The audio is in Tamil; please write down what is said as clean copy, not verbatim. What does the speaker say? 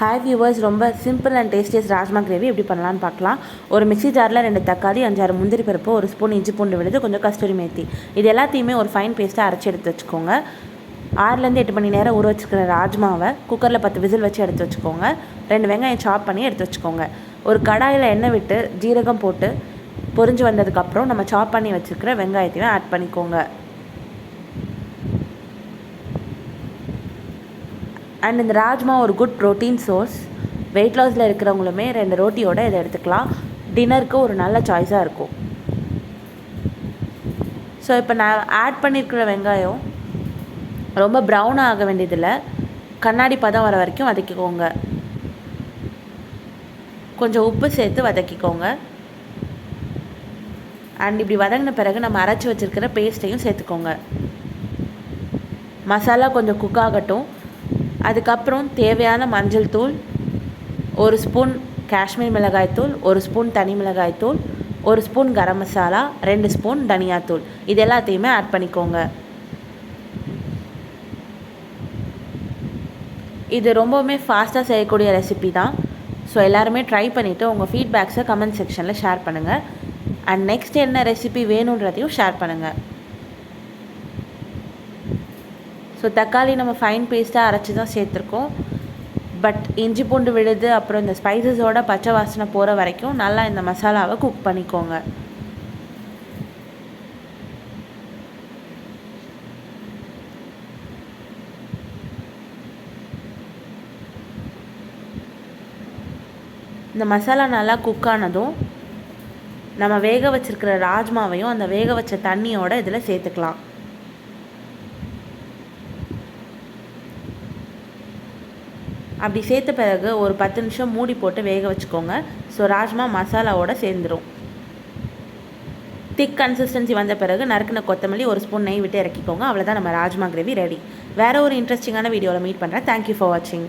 ஹாய் வியூவர்ஸ், ரொம்ப சிம்பிள் அண்ட் டேஸ்டியஸ் ராஜ்மா கிரேவி எப்படி பண்ணலான்னு பார்க்கலாம். ஒரு மிக்ஸி ஜாரில் 2 தக்காளி, 5-6 முந்திரி பருப்பு, 1 ஸ்பூன் இஞ்சி பூண்டு விழுது, கொஞ்சம் கஸ்தூரி மேத்தி, இது எல்லாத்தையுமே ஒரு ஃபைன் பேஸ்ட்டாக அரைச்சி எடுத்து வச்சுக்கோங்க. 6-8 மணி நேரம் ஊற வச்சுக்கிற ராஜ்மாவை குக்கரில் 10 விசில் வச்சு எடுத்து வச்சுக்கோங்க. 2 வெங்காயம் சாப் பண்ணி எடுத்து வச்சுக்கோங்க. ஒரு கடாயில் எண்ணெய் விட்டு ஜீரகம் போட்டு பொரிஞ்சு வந்ததுக்கப்புறம் நம்ம சாப் பண்ணி வச்சுருக்கிற வெங்காயத்தையும் ஆட் பண்ணிக்கோங்க. அண்ட் இந்த ராஜ்மா ஒரு குட் ப்ரோட்டீன் சோர்ஸ். வெயிட் லாஸில் இருக்கிறவங்களுமே 2 ரோட்டியோடு இதை எடுத்துக்கலாம். டின்னருக்கு ஒரு நல்ல சாய்ஸாக இருக்கும். ஸோ இப்போ நான் ஆட் பண்ணியிருக்கிற வெங்காயம் ரொம்ப ப்ரௌன் ஆக வேண்டியதில்லை, கண்ணாடி பதம் வர வரைக்கும் வதக்கிக்கோங்க. கொஞ்சம் உப்பு சேர்த்து வதக்கிக்கோங்க. அண்ட் இப்படி வதங்கின பிறகு நம்ம அரைச்சி வச்சுருக்கிற பேஸ்ட்டையும் சேர்த்துக்கோங்க. மசாலா கொஞ்சம் குக் ஆகட்டும். அதுக்கப்புறம் தேவையான மஞ்சள் தூள், 1 ஸ்பூன் காஷ்மீர் மிளகாய்த்தூள், 1 ஸ்பூன் தனி மிளகாய்த்தூள், 1 ஸ்பூன் கரம் மசாலா, 2 ஸ்பூன் தனியாத்தூள், இது எல்லாத்தையுமே ஆட் பண்ணிக்கோங்க. இது ரொம்பவுமே ஃபாஸ்ட்டாக செய்யக்கூடிய ரெசிபி தான். ஸோ எல்லாருமே ட்ரை பண்ணிவிட்டு உங்கள் ஃபீட்பேக்ஸை கமெண்ட் செக்ஷனில் ஷேர் பண்ணுங்கள். அண்ட் நெக்ஸ்ட் என்ன ரெசிபி வேணுன்றதையும் ஷேர் பண்ணுங்கள். ஸோ தக்காளி நம்ம ஃபைன் பேஸ்ட்டாக அரைச்சி தான் சேர்த்துருக்கோம். பட் இஞ்சி பூண்டு விழுது அப்புறம் இந்த ஸ்பைசஸோட பச்சை வாசனை போகிற வரைக்கும் நல்லா இந்த மசாலாவை குக் பண்ணிக்கோங்க. இந்த மசாலா நல்லா குக் ஆனதும் நம்ம வேக வச்சுருக்கிற ராஜ்மாவையும் அந்த வேக வச்ச தண்ணியோட இதில் சேர்த்துக்கலாம். அப்படி சேர்த்த பிறகு ஒரு 10 நிமிஷம் மூடி போட்டு வேக வச்சுக்கோங்க. ஸோ ராஜ்மா மசாலாவோட சேர்ந்துடும். திக் கன்சிஸ்டன்சி வந்த பிறகு நறுக்கின கொத்தமல்லி, 1 ஸ்பூன் நெய் விட்டு இறக்கிக்கோங்க. அவ்வளோதான், நம்ம ராஜ்மா கிரேவி ரெடி. வேறு ஒரு இன்ட்ரெஸ்டிங்கான வீடியோவில் மீட் பண்ணுறேன். தேங்க்யூ ஃபார் வாட்சிங்.